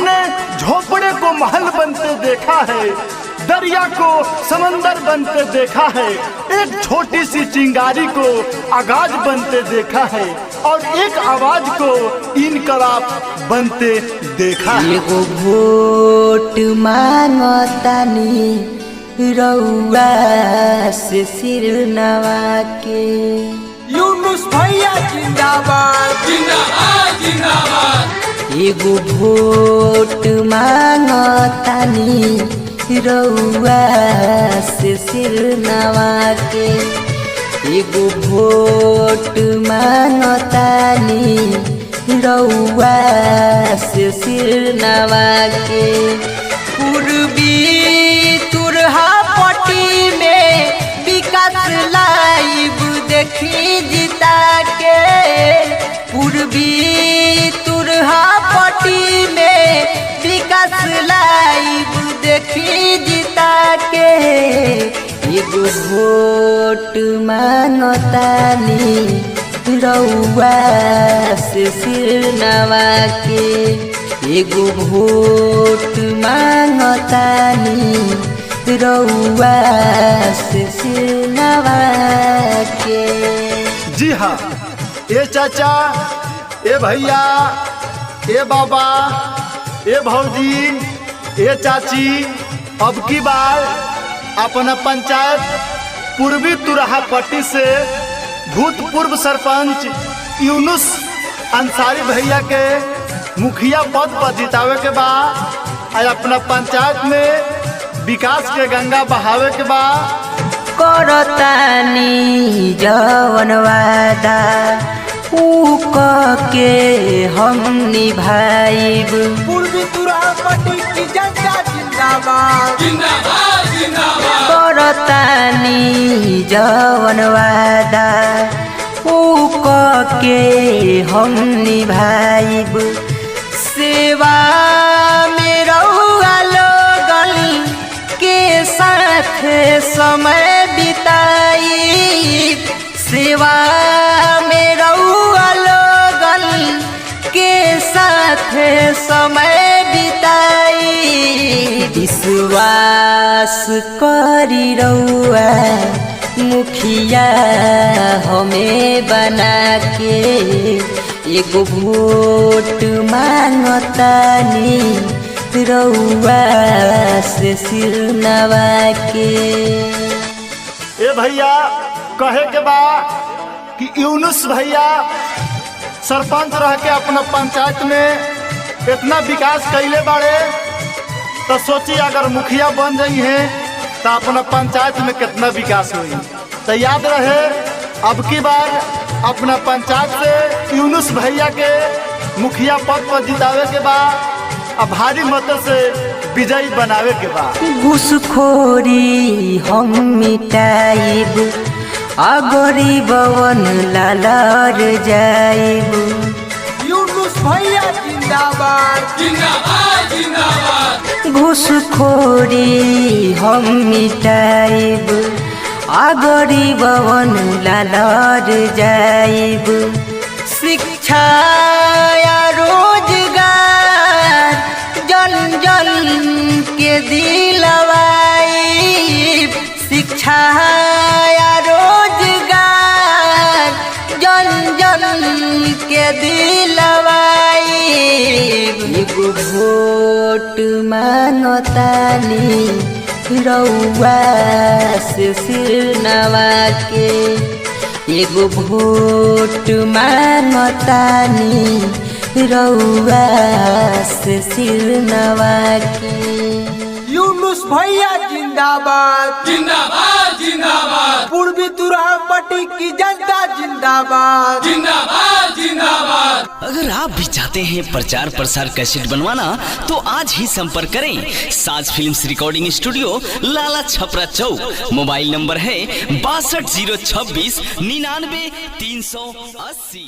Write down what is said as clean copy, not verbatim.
हमने झोपड़े को महल बनते देखा है, दरिया को समंदर बनते देखा है, एक छोटी सी चिंगारी को आगाज बनते देखा है और एक आवाज को इनकलाब बनते देखा है। एगो वोट मांगतानी रउआ से सिर नवा के। यूनुस भैया जिंदाबाद जिंदाबाद जिंदाबाद। एगो वोट मांगतानी रउआ से सिर नवा के। एगो वोट मांगतानी रउआ से सिर नवा के। पूर्वी तुरहा पट्टी में विकास लाइव देखी जिता के। पूर्वी तुरहा पट्टी में विकास लाइव देखी जिता के। एगो वोट मांगतानी रउआ से सिर नवा के। एगो वोट मांगतानी रउआ से सिर नवा के। जी हाँ, ए चाचा, ए भैया, ए बाबा, ए भौजी, ए चाची, अब की बार अपना पंचायत पूर्वी तुरहा पट्टी से भूतपूर्व सरपंच यूनुस अंसारी भैया के मुखिया पद पर जितावे के बाद आज अपना पंचायत में विकास के गंगा बहावे के बाद करतानी जवन वादा ऊ के हम निभाइब। पूर्वी तुरहा पट्टी की जनता जिंदाबाद जिंदाबाद जिंदाबाद। करतानी जवन वादा ऊ के हम निभाइब। सेवा में रउआ लोगन के साथ समय बिताई। सेवा में रउआ लोगन के साथ समय बिताई। विश्वास करी रउआ मुखिया हमें बना के। एगो वोट मांगतानी रउआ से सिर नवा के। ए भैया कहे के बा कि यूनुस भैया सरपंच रह के अपना पंचायत में इतना विकास कैले बाड़े तो सोची अगर मुखिया बन जाई है तो अपना पंचायत में कितना विकास हुई। तो याद रहे अब की बार अपना पंचायत से यूनुस भैया के मुखिया पद पर जितावे के बाद अब भारी मत से विजयी बनावे के बाद घुसखोरी हम मिटाइब। गरीबवन लालर जाइब। यूनुस भैया जिंदाबाद जिंदाबाद जिंदाबाद। घुसखोरी हम मिटाइब। गरीबवन लालर जाइब। शिक्षा या रोजगार जन जन के दिलवाई। शिक्षा या रोजगार जन जन के दिलवाई। एगो वोट मांगतानी रउआ से सिर नवा के। एगो वोट मांगतानी रउआ से सिर नवा के। यूनुस भैया जिंदाबाद जिंदाबाद जिंदाबाद। पूर्वी तुरहा पट्टी की जनता जिंदाबाद जिंदाबाद जिंदाबाद। अगर आप भी चाहते हैं प्रचार प्रसार कैसेट बनवाना तो आज ही संपर्क करें साज फिल्म्स रिकॉर्डिंग स्टूडियो, लाला छपरा चौक। मोबाइल नंबर है 62 026 99 380।